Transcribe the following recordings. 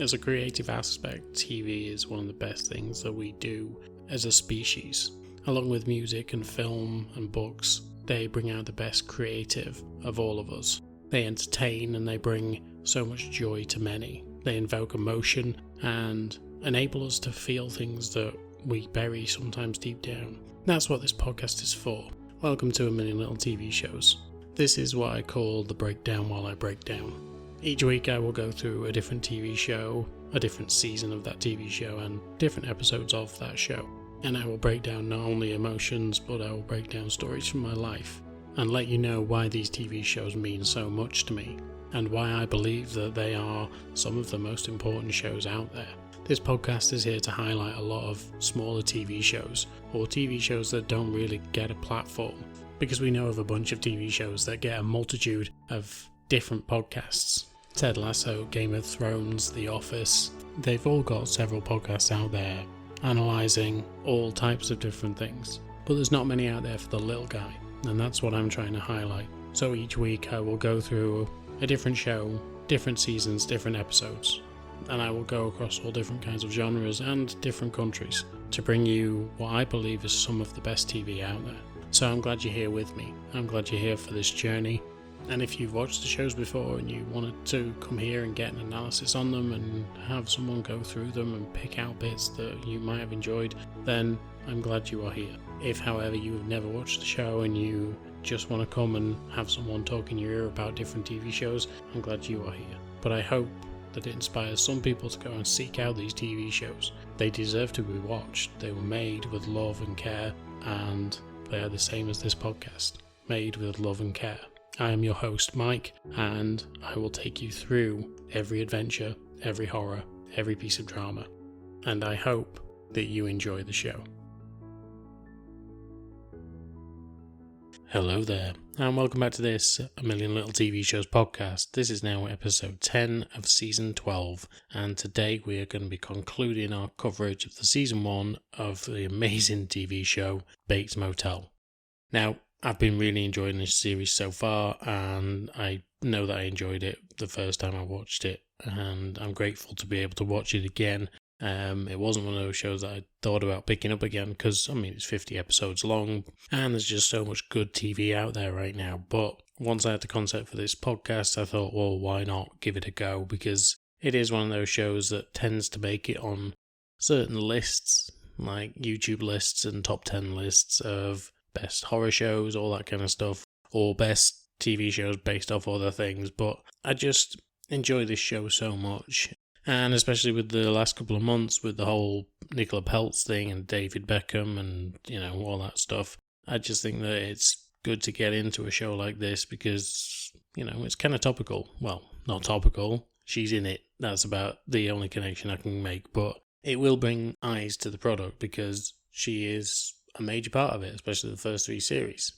As a creative aspect, TV is one of the best things that we do as a species. Along with music and film and books, they bring out the best creative of all of us. They entertain and they bring so much joy to many. They invoke emotion and enable us to feel things that we bury sometimes deep down. That's what this podcast is for. Welcome to A Million Little TV Shows. This is what I call the breakdown while I break down. Each week I will go through a different TV show, a different season of that TV show, and different episodes of that show. And I will break down not only emotions, but I will break down stories from my life, and let you know why these TV shows mean so much to me, and why I believe that they are some of the most important shows out there. This podcast is here to highlight a lot of smaller TV shows, or TV shows that don't really get a platform, because we know of a bunch of TV shows that get a multitude of different podcasts. Ted Lasso, Game of Thrones, The Office, they've all got several podcasts out there analysing all types of different things. But there's not many out there for the little guy, and that's what I'm trying to highlight. So each week I will go through a different show, different seasons, different episodes, and I will go across all different kinds of genres and different countries to bring you what I believe is some of the best TV out there. So I'm glad you're here with me. I'm glad you're here for this journey. And if you've watched the shows before and you wanted to come here and get an analysis on them and have someone go through them and pick out bits that you might have enjoyed, then I'm glad you are here. If, however, you have never watched the show and you just want to come and have someone talk in your ear about different TV shows, I'm glad you are here. But I hope that it inspires some people to go and seek out these TV shows. They deserve to be watched. They were made with love and care, and they are the same as this podcast, made with love and care. I am your host, Mike, and I will take you through every adventure, every horror, every piece of drama, and I hope that you enjoy the show. Hello there, and welcome back to this A Million Little TV Shows podcast. This is now episode 10 of season 12, and today we are going to be concluding our coverage of the season 1 of the amazing TV show Bates Motel. Now, I've been really enjoying this series so far, and I know that I enjoyed it the first time I watched it, and I'm grateful to be able to watch it again. It wasn't one of those shows that I thought about picking up again, because, it's 50 episodes long, and there's just so much good TV out there right now. But once I had the concept for this podcast, I thought, well, why not give it a go, because it is one of those shows that tends to make it on certain lists, like YouTube lists and top 10 lists of best horror shows, all that kind of stuff, or best TV shows based off other things. But I just enjoy this show so much, and especially with the last couple of months with the whole Nicola Peltz thing and David Beckham and all that stuff, I just think that it's good to get into a show like this because it's kind of topical. Well, not topical, she's in it, that's about the only connection I can make, but it will bring eyes to the product because she is a major part of it, especially the first 3 series.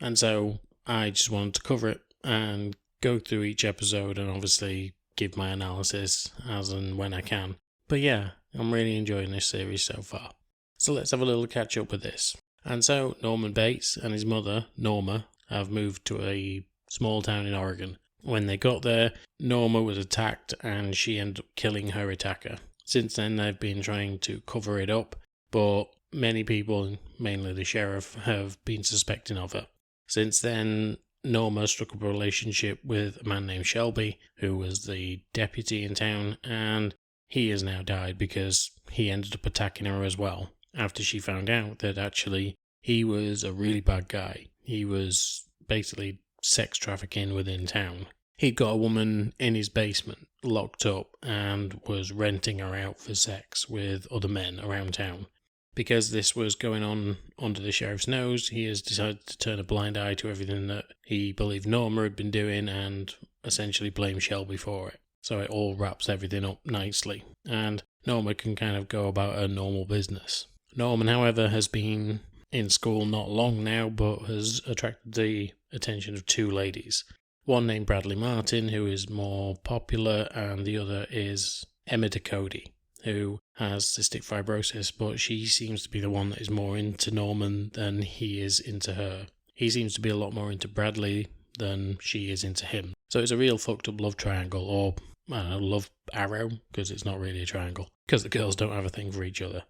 And so I just wanted to cover it and go through each episode and obviously give my analysis as and when I can. But yeah, I'm really enjoying this series so far. So let's have a little catch up with this. And so Norman Bates and his mother, Norma, have moved to a small town in Oregon. When they got there, Norma was attacked and she ended up killing her attacker. Since then, they've been trying to cover it up, but many people, mainly the sheriff, have been suspecting of her. Since then, Norma struck up a relationship with a man named Shelby, who was the deputy in town, and he has now died because he ended up attacking her as well, after she found out that actually he was a really bad guy. He was basically sex trafficking within town. He'd got a woman in his basement, locked up, and was renting her out for sex with other men around town. Because this was going on under the sheriff's nose, he has decided to turn a blind eye to everything that he believed Norma had been doing and essentially blame Shelby for it. So it all wraps everything up nicely, and Norma can kind of go about her normal business. Norman, however, has been in school not long now, but has attracted the attention of 2 ladies. One named Bradley Martin, who is more popular, and the other is Emma Ducote, who has cystic fibrosis, but she seems to be the one that is more into Norman than he is into her. He seems to be a lot more into Bradley than she is into him. So it's a real fucked up love triangle, or I don't know, love arrow, because it's not really a triangle, because the girls don't have a thing for each other.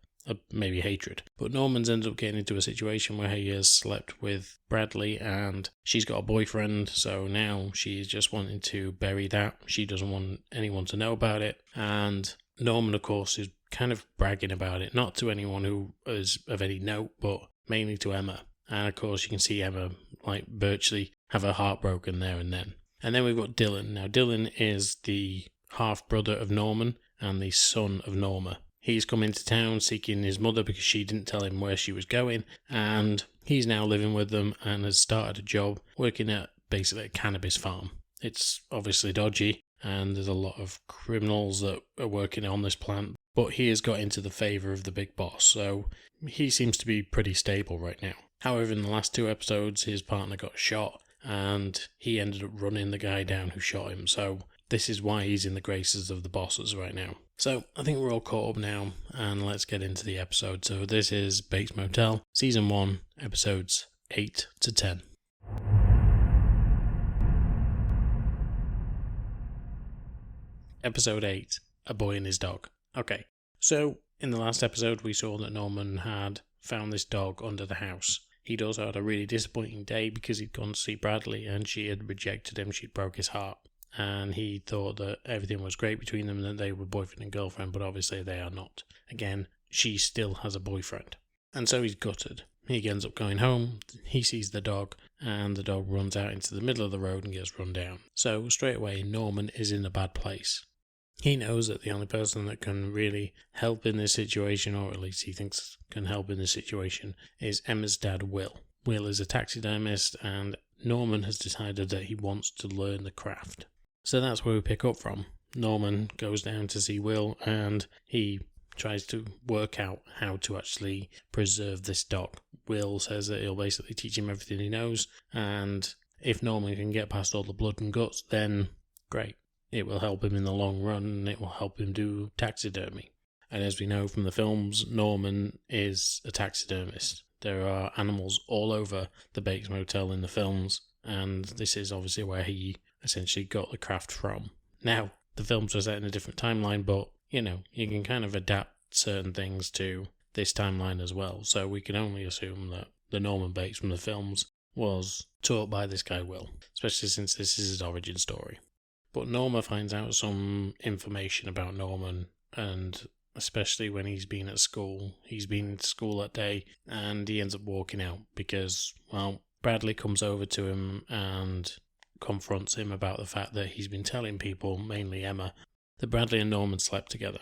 Maybe hatred. But Norman's ends up getting into a situation where he has slept with Bradley and she's got a boyfriend, so now she's just wanting to bury that. She doesn't want anyone to know about it. And Norman, of course, is kind of bragging about it, not to anyone who is of any note, but mainly to Emma. And of course, you can see Emma, like, virtually have her heart broken there and then. And then we've got Dylan. Now, Dylan is the half-brother of Norman and the son of Norma. He's come into town seeking his mother because she didn't tell him where she was going, and he's now living with them and has started a job working at basically a cannabis farm. It's obviously dodgy, and there's a lot of criminals that are working on this plant, but he has got into the favour of the big boss, so he seems to be pretty stable right now. However, in the last 2 episodes, his partner got shot, and he ended up running the guy down who shot him, so this is why he's in the graces of the bosses right now. So I think we're all caught up now, and let's get into the episode. So this is Bates Motel, Season 1, Episodes 8 to 10. Episode 8, A Boy and His Dog. Okay, so in the last episode we saw that Norman had found this dog under the house. He'd also had a really disappointing day because he'd gone to see Bradley and she had rejected him, she'd broke his heart. And he thought that everything was great between them, that they were boyfriend and girlfriend, but obviously they are not. Again, she still has a boyfriend. And so he's gutted. He ends up going home, he sees the dog, and the dog runs out into the middle of the road and gets run down. So straight away, Norman is in a bad place. He knows that the only person that can really help in this situation, or at least he thinks can help in this situation, is Emma's dad, Will. Will is a taxidermist, and Norman has decided that he wants to learn the craft. So that's where we pick up from. Norman goes down to see Will and he tries to work out how to actually preserve this dog. Will says that he'll basically teach him everything he knows, and if Norman can get past all the blood and guts, then great. It will help him in the long run and it will help him do taxidermy. And as we know from the films, Norman is a taxidermist. There are animals all over the Bates Motel in the films, and this is obviously where he essentially got the craft from. Now, the films are set in a different timeline, but, you can kind of adapt certain things to this timeline as well. So we can only assume that the Norman Bates from the films was taught by this guy Will, especially since this is his origin story. But Norma finds out some information about Norman, and especially when he's been at school. He's been to school that day, and he ends up walking out because, well, Bradley comes over to him and confronts him about the fact that he's been telling people, mainly Emma, that Bradley and Norman slept together.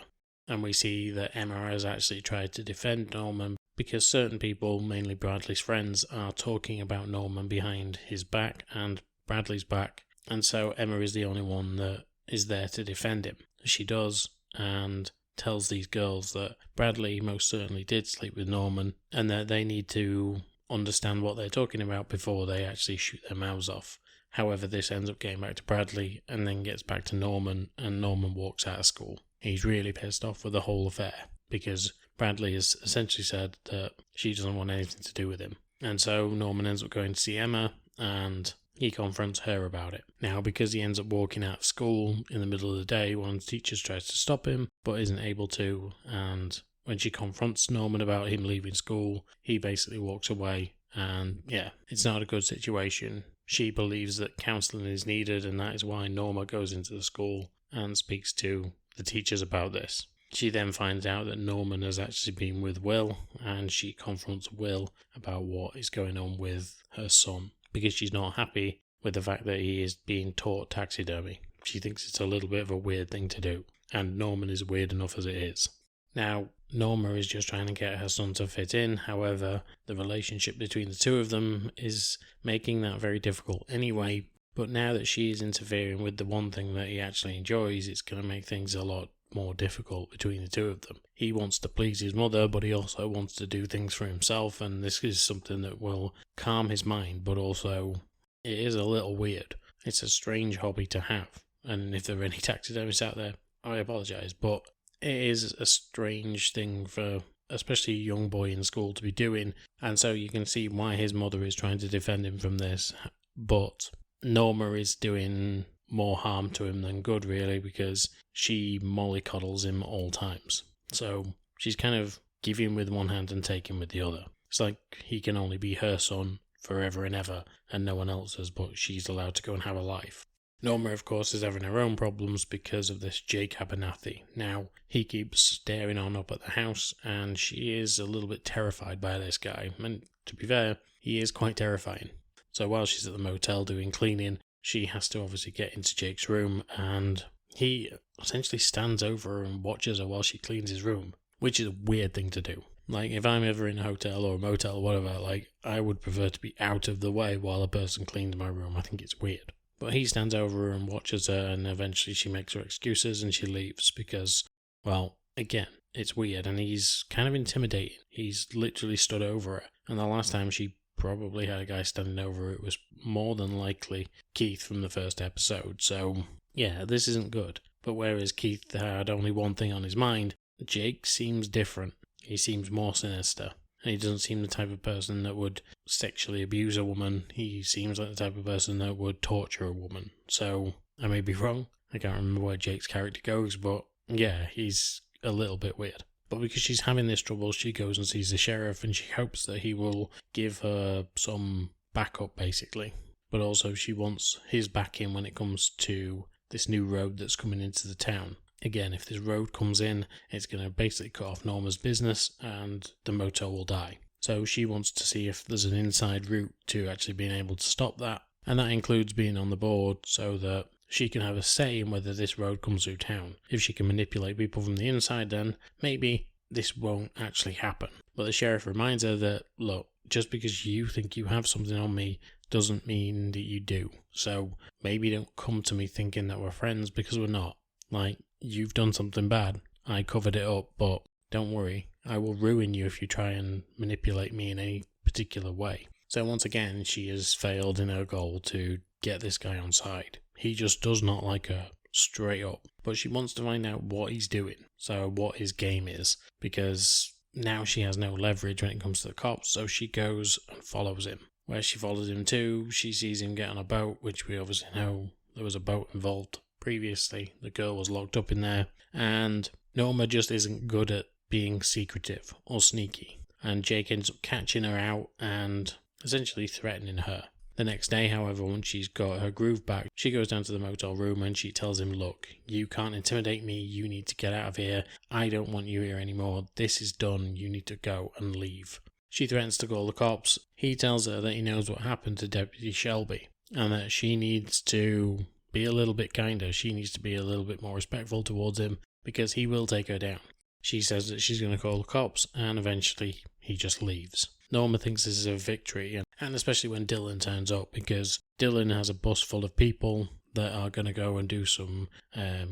And we see that Emma has actually tried to defend Norman because certain people, mainly Bradley's friends, are talking about Norman behind his back and Bradley's back. And so Emma is the only one that is there to defend him. She does, and tells these girls that Bradley most certainly did sleep with Norman and that they need to understand what they're talking about before they actually shoot their mouths off. However, this ends up getting back to Bradley and then gets back to Norman, and Norman walks out of school. He's really pissed off with the whole affair because Bradley has essentially said that she doesn't want anything to do with him. And so Norman ends up going to see Emma and he confronts her about it. Now, because he ends up walking out of school in the middle of the day, one of the teachers tries to stop him but isn't able to, and when she confronts Norman about him leaving school, he basically walks away, and yeah, it's not a good situation. She believes that counselling is needed, and that is why Norma goes into the school and speaks to the teachers about this. She then finds out that Norman has actually been with Will, and she confronts Will about what is going on with her son, because she's not happy with the fact that he is being taught taxidermy. She thinks it's a little bit of a weird thing to do, and Norman is weird enough as it is. Now, Norma is just trying to get her son to fit in, however, the relationship between the two of them is making that very difficult anyway, but now that she is interfering with the one thing that he actually enjoys, it's going to make things a lot more difficult between the two of them. He wants to please his mother, but he also wants to do things for himself, and this is something that will calm his mind, but also it is a little weird. It's a strange hobby to have, and if there are any taxidermists out there, I apologise, but it is a strange thing for especially a young boy in school to be doing, and so you can see why his mother is trying to defend him from this, but Norma is doing more harm to him than good, really, because she mollycoddles him all times. So she's kind of giving with one hand and taking with the other. It's like he can only be her son forever and ever, and no one else's, but she's allowed to go and have a life. Norma, of course, is having her own problems because of this Jake Abernathy. Now, he keeps staring on up at the house, and she is a little bit terrified by this guy. And to be fair, he is quite terrifying. So while she's at the motel doing cleaning, she has to obviously get into Jake's room, and he essentially stands over her and watches her while she cleans his room, which is a weird thing to do. Like, if I'm ever in a hotel or a motel or whatever, like, I would prefer to be out of the way while a person cleans my room. I think it's weird. But he stands over her and watches her, and eventually she makes her excuses and she leaves because, well, again, it's weird, and he's kind of intimidating. He's literally stood over her, and the last time she probably had a guy standing over her, it was more than likely Keith from the first episode. So, yeah, this isn't good. But whereas Keith had only one thing on his mind, Jake seems different. He seems more sinister. And he doesn't seem the type of person that would sexually abuse a woman. He seems like the type of person that would torture a woman. So, I may be wrong. I can't remember where Jake's character goes, but yeah, he's a little bit weird. But because she's having this trouble, she goes and sees the sheriff, and she hopes that he will give her some backup, basically. But also she wants his backing when it comes to this new road that's coming into the town. Again, if this road comes in, it's going to basically cut off Norma's business and the motel will die. So she wants to see if there's an inside route to actually being able to stop that. And that includes being on the board so that she can have a say in whether this road comes through town. If she can manipulate people from the inside, then maybe this won't actually happen. But the sheriff reminds her that, look, just because you think you have something on me doesn't mean that you do. So maybe don't come to me thinking that we're friends, because we're not. Like, you've done something bad. I covered it up, but don't worry. I will ruin you if you try and manipulate me in any particular way. So once again, she has failed in her goal to get this guy on side. He just does not like her, straight up. But she wants to find out what he's doing, so what his game is, because now she has no leverage when it comes to the cops, so she goes and follows him. Where she follows him to, she sees him get on a boat, which we obviously know there was a boat involved previously. The girl was locked up in there, and Norma just isn't good at being secretive or sneaky, and Jake ends up catching her out and essentially threatening her. The next day, however, once she's got her groove back, she goes down to the motel room and she tells him, look, you can't intimidate me, you need to get out of here, I don't want you here anymore, this is done, you need to go and leave. She threatens to call the cops. He tells her that he knows what happened to Deputy Shelby, and that she needs to be a little bit kinder, she needs to be a little bit more respectful towards him, because he will take her down. She says that she's going to call the cops, and eventually he just leaves. Norma thinks this is a victory, and especially when Dylan turns up, because Dylan has a bus full of people that are going to go and do some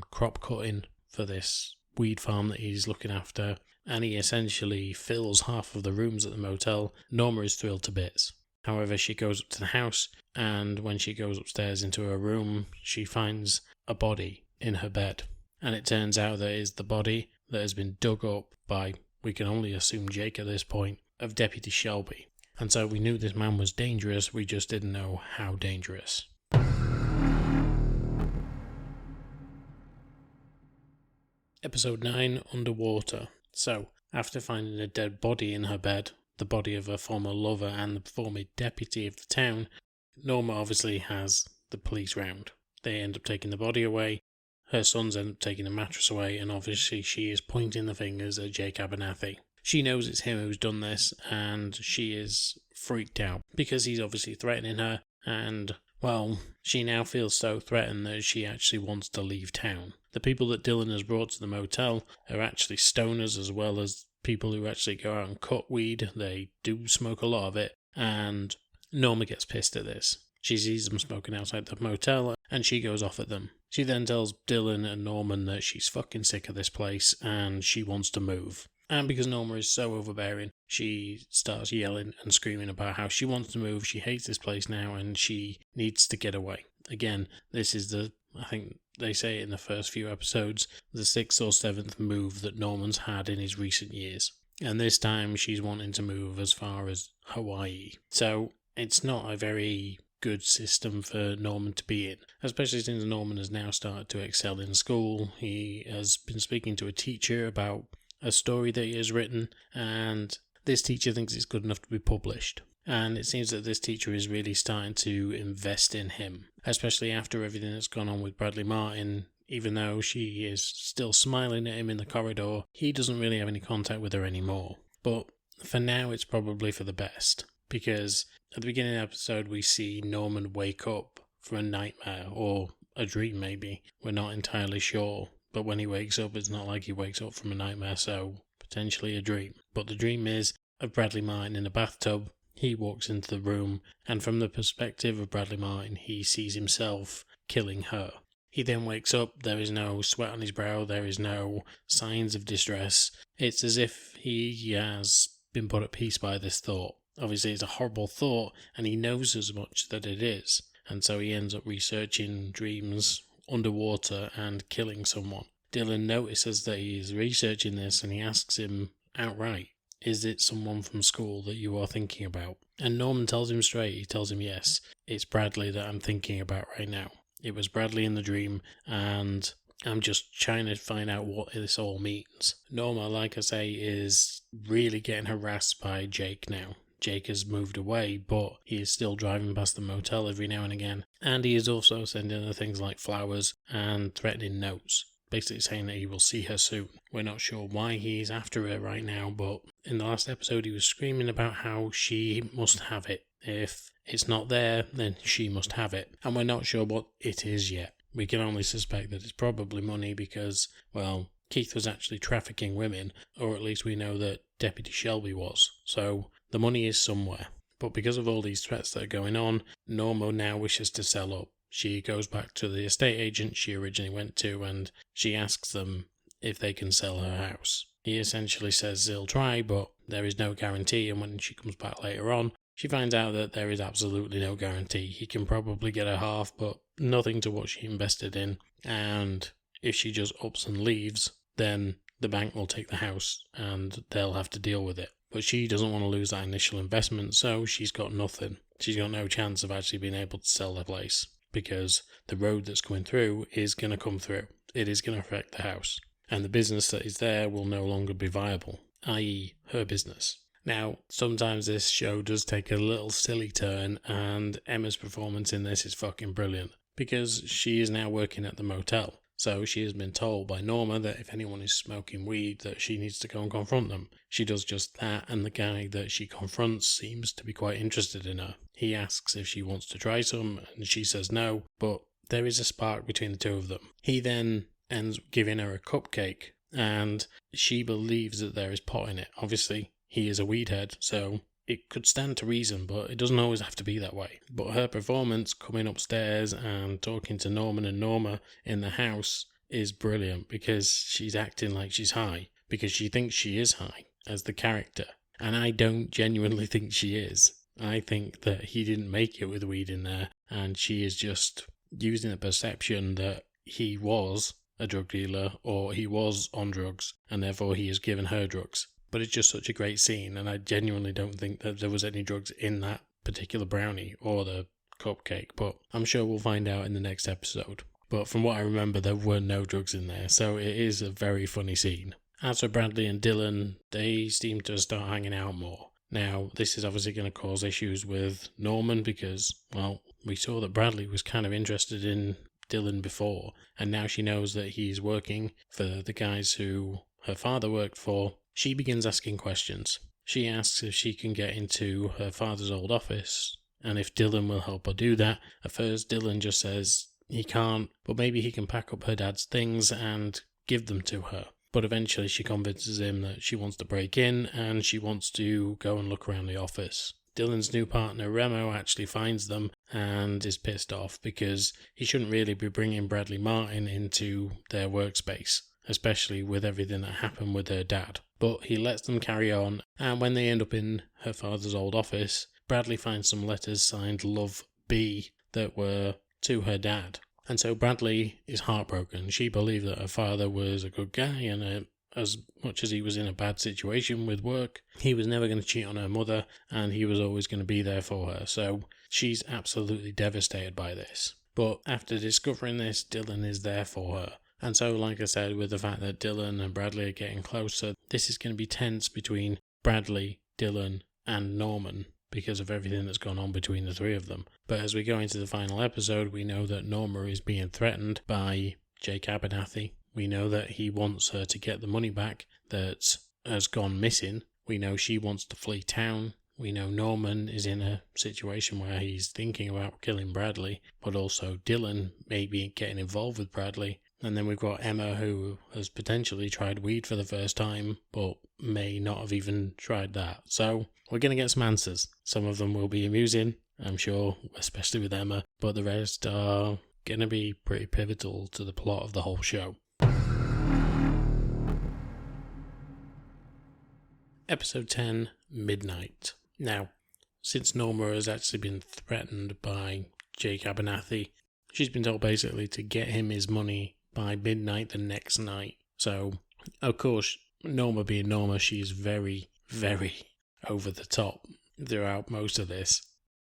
crop cutting for this weed farm that he's looking after, and he essentially fills half of the rooms at the motel. Norma is thrilled to bits. However, she goes up to the house, and when she goes upstairs into her room, she finds a body in her bed. And it turns out that it is the body that has been dug up by, we can only assume Jake at this point, of Deputy Shelby. And so we knew this man was dangerous, we just didn't know how dangerous. Episode 9, Underwater. So, after finding a dead body in her bed, the body of her former lover and the former deputy of the town, Norma obviously has the police round. They end up taking the body away, her sons end up taking the mattress away, and obviously she is pointing the fingers at Jake Abernathy. She knows it's him who's done this, and she is freaked out, because he's obviously threatening her, and, well, she now feels so threatened that she actually wants to leave town. The people that Dylan has brought to the motel are actually stoners, as well as people who actually go out and cut weed. They do smoke a lot of it, and Norma gets pissed at this. She sees them smoking outside the motel, and she goes off at them. She then tells Dylan and Norman that she's fucking sick of this place, and she wants to move. And because Norma is so overbearing, she starts yelling and screaming about how she wants to move, she hates this place now, and she needs to get away. Again, this is I think they say in the first few episodes, the 6th or 7th move that Norman's had in his recent years. And this time she's wanting to move as far as Hawaii. So it's not a very good system for Norman to be in, especially since Norman has now started to excel in school. He has been speaking to a teacher about a story that he has written, and this teacher thinks it's good enough to be published. And it seems that this teacher is really starting to invest in him, especially after everything that's gone on with Bradley Martin. Even though she is still smiling at him in the corridor, he doesn't really have any contact with her anymore. But for now, it's probably for the best, because at the beginning of the episode, we see Norman wake up from a nightmare, or a dream maybe. We're not entirely sure, but when he wakes up, it's not like he wakes up from a nightmare, so potentially a dream. But the dream is of Bradley Martin in a bathtub. He walks into the room, and from the perspective of Bradley Martin, he sees himself killing her. He then wakes up, there is no sweat on his brow, there is no signs of distress. It's as if he has been put at peace by this thought. Obviously it's a horrible thought, and he knows as much that it is, and so he ends up researching dreams underwater and killing someone. Dylan notices that he is researching this, and he asks him outright, "Is it someone from school that you are thinking about?" And Norman tells him straight, he tells him, "Yes, it's Bradley that I'm thinking about right now. It was Bradley in the dream, and I'm just trying to find out what this all means." Norma, like I say, is really getting harassed by Jake now. Jake has moved away, but he is still driving past the motel every now and again. And he is also sending her things like flowers and threatening notes, basically saying that he will see her soon. We're not sure why he's after her right now, but in the last episode he was screaming about how she must have it. If it's not there, then she must have it. And we're not sure what it is yet. We can only suspect that it's probably money because, well, Keith was actually trafficking women, or at least we know that Deputy Shelby was. So the money is somewhere. But because of all these threats that are going on, Norma now wishes to sell up. She goes back to the estate agent she originally went to, and she asks them if they can sell her house. He essentially says he'll try, but there is no guarantee, and when she comes back later on, she finds out that there is absolutely no guarantee. He can probably get her half, but nothing to what she invested in, and if she just ups and leaves, then the bank will take the house, and they'll have to deal with it. But she doesn't want to lose that initial investment, so she's got nothing. She's got no chance of actually being able to sell the place, because the road that's coming through is going to come through. It is going to affect the house. And the business that is there will no longer be viable, i.e. her business. Now, sometimes this show does take a little silly turn, and Emma's performance in this is fucking brilliant, because she is now working at the motel. So she has been told by Norma that if anyone is smoking weed, that she needs to go and confront them. She does just that, and the guy that she confronts seems to be quite interested in her. He asks if she wants to try some, and she says no, but there is a spark between the two of them. He then ends up giving her a cupcake, and she believes that there is pot in it. Obviously, he is a weed head, so it could stand to reason, but it doesn't always have to be that way. But her performance coming upstairs and talking to Norman and Norma in the house is brilliant, because she's acting like she's high, because she thinks she is high as the character. And I don't genuinely think she is. I think that he didn't make it with weed in there, and she is just using the perception that he was a drug dealer or he was on drugs, and therefore he has given her drugs. But it's just such a great scene, and I genuinely don't think that there was any drugs in that particular brownie or the cupcake, but I'm sure we'll find out in the next episode. But from what I remember, there were no drugs in there, so it is a very funny scene. As for Bradley and Dylan, they seem to start hanging out more. Now, this is obviously going to cause issues with Norman because, well, we saw that Bradley was kind of interested in Dylan before, and now she knows that he's working for the guys who her father worked for. She begins asking questions. She asks if she can get into her father's old office, and if Dylan will help her do that. At first, Dylan just says he can't, but maybe he can pack up her dad's things and give them to her. But eventually she convinces him that she wants to break in, and she wants to go and look around the office. Dylan's new partner, Remo, actually finds them and is pissed off because he shouldn't really be bringing Bradley Martin into their workspace, especially with everything that happened with her dad. But he lets them carry on, and when they end up in her father's old office, Bradley finds some letters signed Love B that were to her dad. And so Bradley is heartbroken. She believed that her father was a good guy, and as much as he was in a bad situation with work, he was never going to cheat on her mother, and he was always going to be there for her. So She's absolutely devastated by this. But after discovering this, Dylan is there for her. And so, like I said, with the fact that Dylan and Bradley are getting closer, this is going to be tense between Bradley, Dylan, and Norman because of everything that's gone on between the three of them. But as we go into the final episode, we know that Norma is being threatened by Jake Abernathy. We know that he wants her to get the money back that has gone missing. We know she wants to flee town. We know Norman is in a situation where he's thinking about killing Bradley, but also Dylan may be getting involved with Bradley. And then we've got Emma, who has potentially tried weed for the first time, but may not have even tried that. So we're going to get some answers. Some of them will be amusing, I'm sure, especially with Emma, but the rest are going to be pretty pivotal to the plot of the whole show. Episode 10, Midnight. Now, since Norma has actually been threatened by Jake Abernathy, she's been told basically to get him his money by midnight the next night. So, of course, Norma being Norma, she's very, very over the top throughout most of this.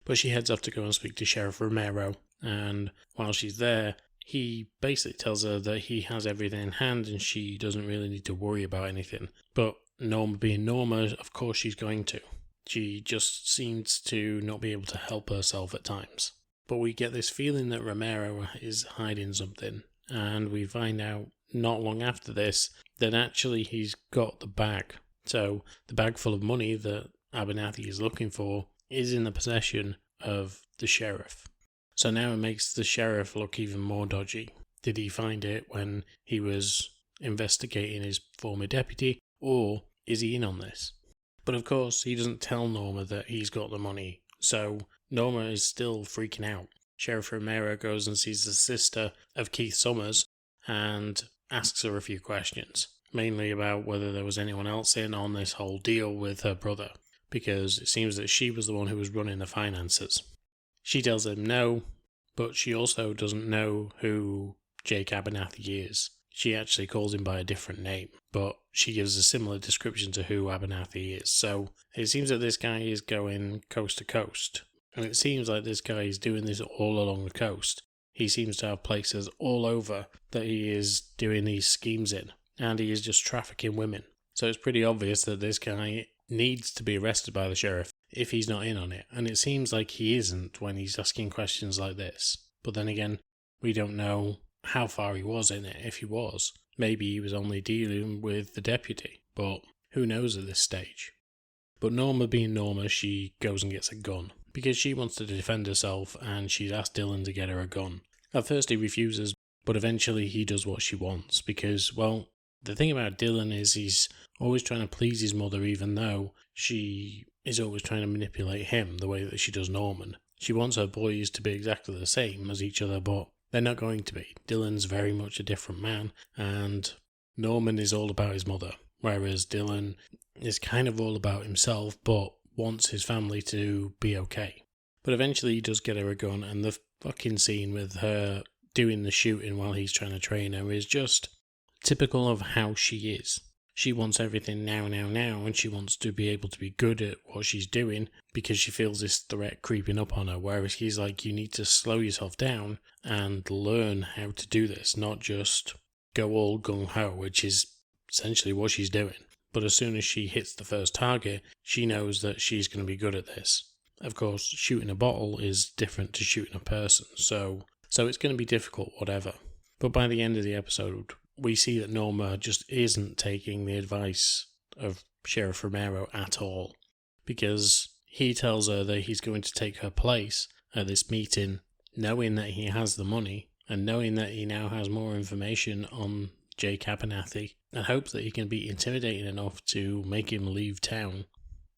But she heads off to go and speak to Sheriff Romero, and while she's there, he basically tells her that he has everything in hand and she doesn't really need to worry about anything. But Norma being Norma, of course she's going to. She just seems to not be able to help herself at times. But we get this feeling that Romero is hiding something, and we find out not long after this that actually he's got the bag. So the bag full of money that Abernathy is looking for is in the possession of the sheriff. So now it makes the sheriff look even more dodgy. Did he find it when he was investigating his former deputy, or is he in on this? But of course, he doesn't tell Norma that he's got the money, so Norma is still freaking out. Sheriff Romero goes and sees the sister of Keith Summers and asks her a few questions, mainly about whether there was anyone else in on this whole deal with her brother, because it seems that she was the one who was running the finances. She tells him no, but she also doesn't know who Jake Abernathy is. She actually calls him by a different name, but she gives a similar description to who Abernathy is. So it seems that this guy is going coast to coast. And it seems like this guy is doing this all along the coast. He seems to have places all over that he is doing these schemes in. And he is just trafficking women. So it's pretty obvious that this guy needs to be arrested by the sheriff if he's not in on it. And it seems like he isn't when he's asking questions like this. But then again, we don't know how far he was in it, if he was. Maybe he was only dealing with the deputy. But who knows at this stage? But Norma being Norma, she goes and gets a gun, because she wants to defend herself and she's asked Dylan to get her a gun. At first he refuses, but eventually he does what she wants, because, well, the thing about Dylan is he's always trying to please his mother, even though she is always trying to manipulate him the way that she does Norman. She wants her boys to be exactly the same as each other, but they're not going to be. Dylan's very much a different man, and Norman is all about his mother, whereas Dylan is kind of all about himself, but wants his family to be okay. But eventually he does get her a gun, and the fucking scene with her doing the shooting while he's trying to train her is just typical of how she is. She wants everything now, and she wants to be able to be good at what she's doing because she feels this threat creeping up on her, whereas he's like, you need to slow yourself down and learn how to do this, not just go all gung-ho, which is essentially what she's doing. But as soon as she hits the first target, she knows that she's going to be good at this. Of course, shooting a bottle is different to shooting a person, so it's going to be difficult, whatever. But by the end of the episode, we see that Norma just isn't taking the advice of Sheriff Romero at all, because he tells her that he's going to take her place at this meeting, knowing that he has the money, and knowing that he now has more information on Jake Abernathy, and hopes that he can be intimidating enough to make him leave town.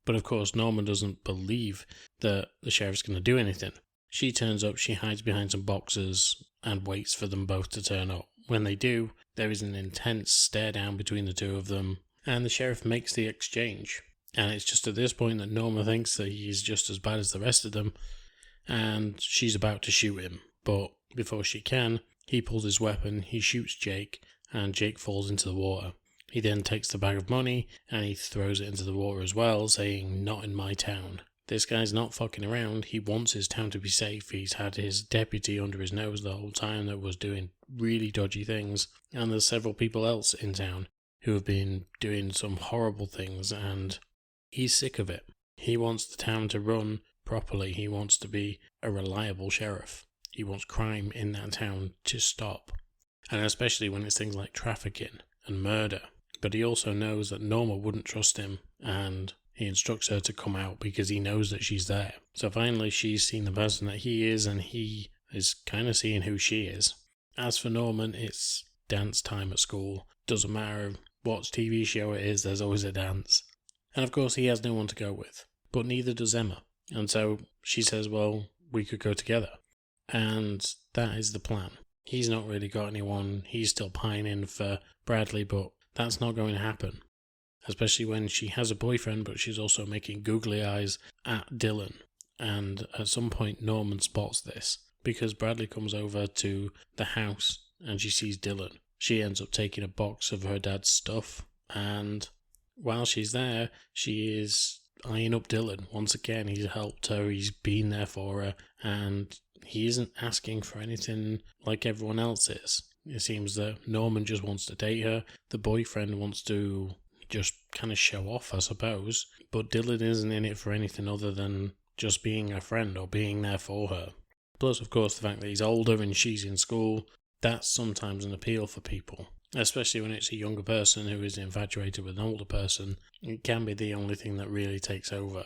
But of course, Norma doesn't believe that the sheriff's going to do anything. She turns up, she hides behind some boxes, and waits for them both to turn up. When they do, there is an intense stare down between the two of them, and the sheriff makes the exchange. And it's just at this point that Norma thinks that he's just as bad as the rest of them, and she's about to shoot him. But before she can, he pulls his weapon, he shoots Jake, and Jake falls into the water. He then takes the bag of money, and he throws it into the water as well, saying, "Not in my town." This guy's not fucking around. He wants his town to be safe. He's had his deputy under his nose the whole time that was doing really dodgy things. And there's several people else in town who have been doing some horrible things, and he's sick of it. He wants the town to run properly. He wants to be a reliable sheriff. He wants crime in that town to stop. And especially when it's things like trafficking and murder. But he also knows that Norma wouldn't trust him, and he instructs her to come out because he knows that she's there. So finally she's seen the person that he is, and he is kind of seeing who she is. As for Norman, it's dance time at school. Doesn't matter what TV show it is, there's always a dance. And of course he has no one to go with. But neither does Emma. And so she says, well, we could go together. And that is the plan. He's not really got anyone. He's still pining for Bradley, but that's not going to happen. Especially when she has a boyfriend, but she's also making googly eyes at Dylan. And at some point Norman spots this, because Bradley comes over to the house and she sees Dylan. She ends up taking a box of her dad's stuff, and while she's there, she is eyeing up Dylan. Once again, he's helped her, he's been there for her, and he isn't asking for anything like everyone else is. It seems that Norman just wants to date her. The boyfriend wants to just kind of show off, I suppose. But Dylan isn't in it for anything other than just being a friend or being there for her. Plus, of course, the fact that he's older and she's in school, that's sometimes an appeal for people. Especially when it's a younger person who is infatuated with an older person. It can be the only thing that really takes over.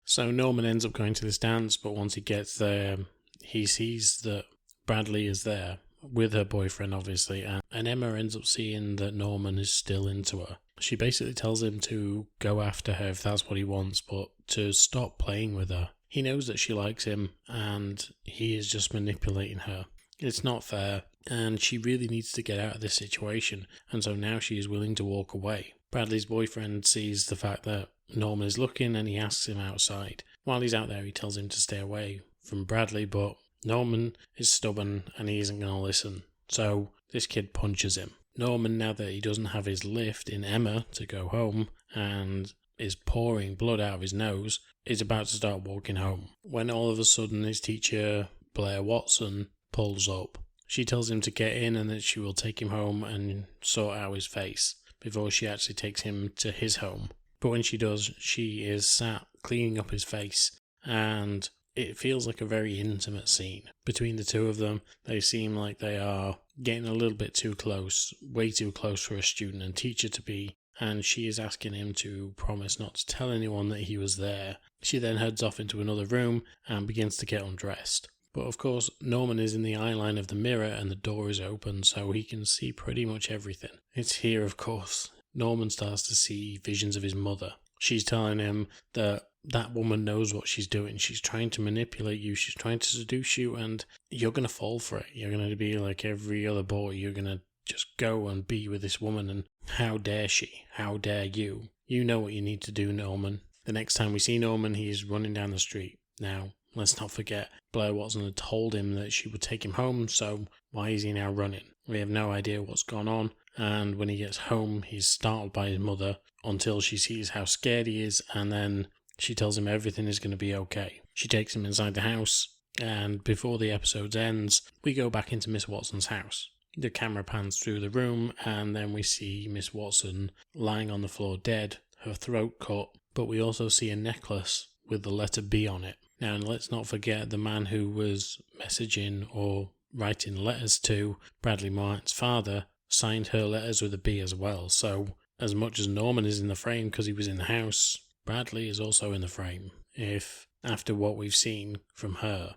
So Norman ends up going to this dance, but once he gets there, he sees that Bradley is there, with her boyfriend obviously, and Emma ends up seeing that Norman is still into her. She basically tells him to go after her if that's what he wants, but to stop playing with her. He knows that she likes him, and he is just manipulating her. It's not fair, and she really needs to get out of this situation, and so now she is willing to walk away. Bradley's boyfriend sees the fact that Norman is looking, and he asks him outside. While he's out there, he tells him to stay away from Bradley, but Norman is stubborn and he isn't going to listen. So this kid punches him. Norman, now that he doesn't have his lift in Emma to go home and is pouring blood out of his nose, is about to start walking home, when all of a sudden his teacher, Blair Watson, pulls up. She tells him to get in and that she will take him home and sort out his face before she actually takes him to his home. But when she does, she is sat cleaning up his face, and it feels like a very intimate scene. Between the two of them, they seem like they are getting a little bit too close, way too close for a student and teacher to be, and she is asking him to promise not to tell anyone that he was there. She then heads off into another room and begins to get undressed. But of course, Norman is in the eye line of the mirror and the door is open, so he can see pretty much everything. It's here, of course, Norman starts to see visions of his mother. She's telling him that woman knows what she's doing. She's trying to manipulate you. She's trying to seduce you, and you're going to fall for it. You're going to be like every other boy. You're going to just go and be with this woman, and how dare she? How dare you? You know what you need to do, Norman. The next time we see Norman, he's running down the street. Now, let's not forget, Blair Watson had told him that she would take him home, so why is he now running? We have no idea what's gone on, and when he gets home, he's startled by his mother until she sees how scared he is, and then she tells him everything is going to be okay. She takes him inside the house, and before the episode ends, we go back into Miss Watson's house. The camera pans through the room, and then we see Miss Watson lying on the floor dead, her throat cut, but we also see a necklace with the letter B on it. Now, let's not forget the man who was messaging or writing letters to Bradley Martin's father signed her letters with a B as well. So, as much as Norman is in the frame because he was in the house, Bradley is also in the frame, if after what we've seen from her.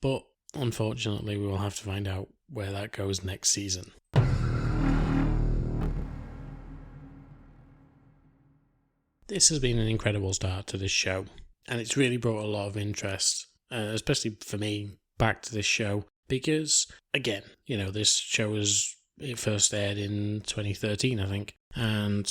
But unfortunately, we will have to find out where that goes next season. This has been an incredible start to this show, and it's really brought a lot of interest, especially for me, back to this show, because, again, this show it first aired in 2013, I think, and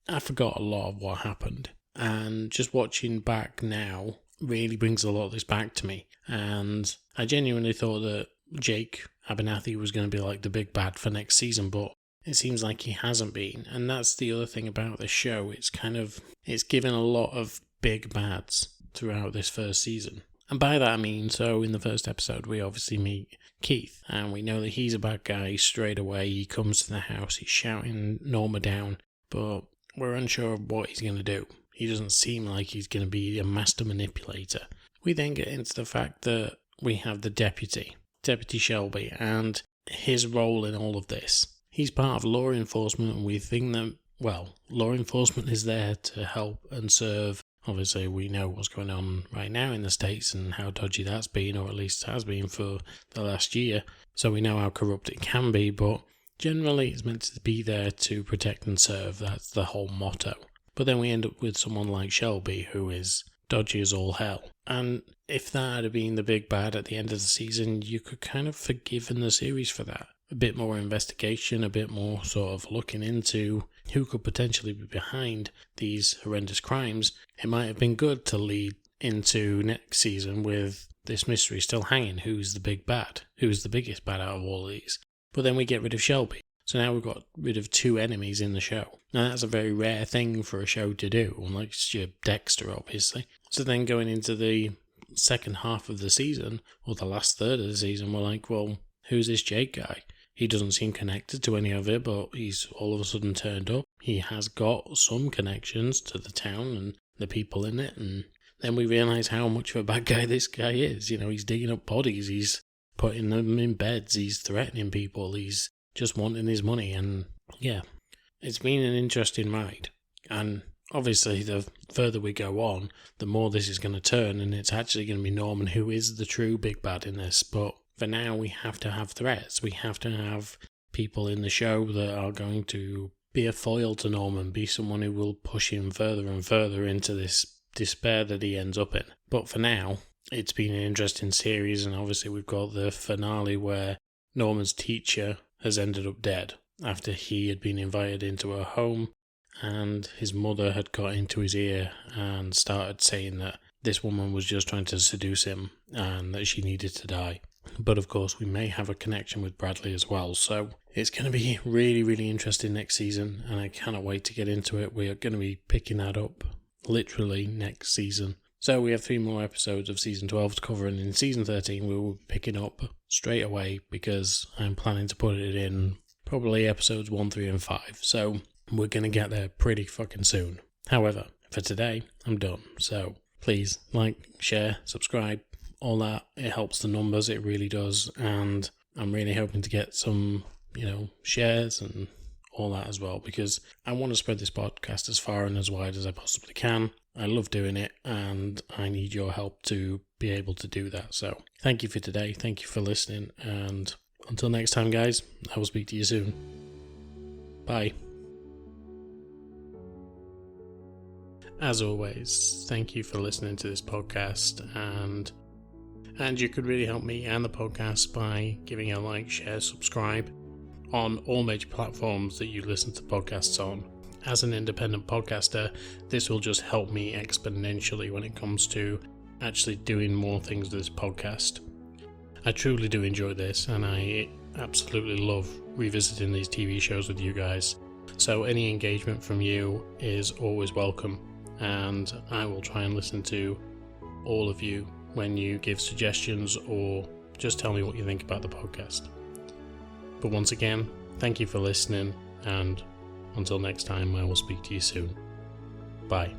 I forgot a lot of what happened. And just watching back now really brings a lot of this back to me. And I genuinely thought that Jake Abernathy was going to be like the big bad for next season, but it seems like he hasn't been. And that's the other thing about this show. It's given a lot of big bads, throughout this first season. And by that I mean, so in the first episode we obviously meet Keith, and we know that he's a bad guy straight away. He comes to the house, he's shouting Norma down, but we're unsure of what he's going to do. He doesn't seem like he's going to be a master manipulator. We then get into the fact that we have the Deputy Shelby, and his role in all of this. He's part of law enforcement, and we think that, well, law enforcement is there to help and serve. Obviously, we know what's going on right now in the States and how dodgy that's been, or at least has been for the last year. So we know how corrupt it can be, but generally it's meant to be there to protect and serve. That's the whole motto. But then we end up with someone like Shelby, who is dodgy as all hell. And if that had been the big bad at the end of the season, you could kind of forgive in the series for that. A bit more investigation, a bit more sort of looking into who could potentially be behind these horrendous crimes. It might have been good to lead into next season with this mystery still hanging. Who's the big bad? Who's the biggest bad out of all of these? But then we get rid of Shelby. So now we've got rid of two enemies in the show. Now that's a very rare thing for a show to do, unless you're Dexter, obviously. So then going into the second half of the season, or the last third of the season, we're like, well, who's this Jake guy? He doesn't seem connected to any of it, but he's all of a sudden turned up. He has got some connections to the town and the people in it, and then we realise how much of a bad guy this guy is. You know, he's digging up bodies, he's putting them in beds, he's threatening people, he's just wanting his money, and yeah, it's been an interesting ride. And obviously, the further we go on, the more this is going to turn, and it's actually going to be Norman who is the true big bad in this. But for now, we have to have threats. We have to have people in the show that are going to be a foil to Norman, be someone who will push him further and further into this despair that he ends up in. But for now, it's been an interesting series, and obviously we've got the finale where Norman's teacher has ended up dead after he had been invited into her home, and his mother had got into his ear and started saying that this woman was just trying to seduce him and that she needed to die. But of course we may have a connection with Bradley as well, so it's going to be really, really interesting next season, and I cannot wait to get into it. We are going to be picking that up literally next season. So we have 3 more episodes of season 12 to cover, and in season 13 we will be picking up straight away because I'm planning to put it in probably episodes 1, 3 and 5. So we're going to get there pretty fucking soon. However, for today, I'm done. So please like, share, subscribe, all that. It helps the numbers, it really does. And I'm really hoping to get some, shares and all that as well, because I want to spread this podcast as far and as wide as I possibly can. I love doing it, and I need your help to be able to do that. So thank you for today. Thank you for listening. And until next time, guys, I will speak to you soon. Bye. As always, thank you for listening to this podcast, and you could really help me and the podcast by giving a like, share, subscribe on all major platforms that you listen to podcasts on. As an independent podcaster, this will just help me exponentially when it comes to actually doing more things with this podcast. I truly do enjoy this, and I absolutely love revisiting these TV shows with you guys. So any engagement from you is always welcome, and I will try and listen to all of you when you give suggestions or just tell me what you think about the podcast. But once again, thank you for listening, and until next time, I will speak to you soon. Bye.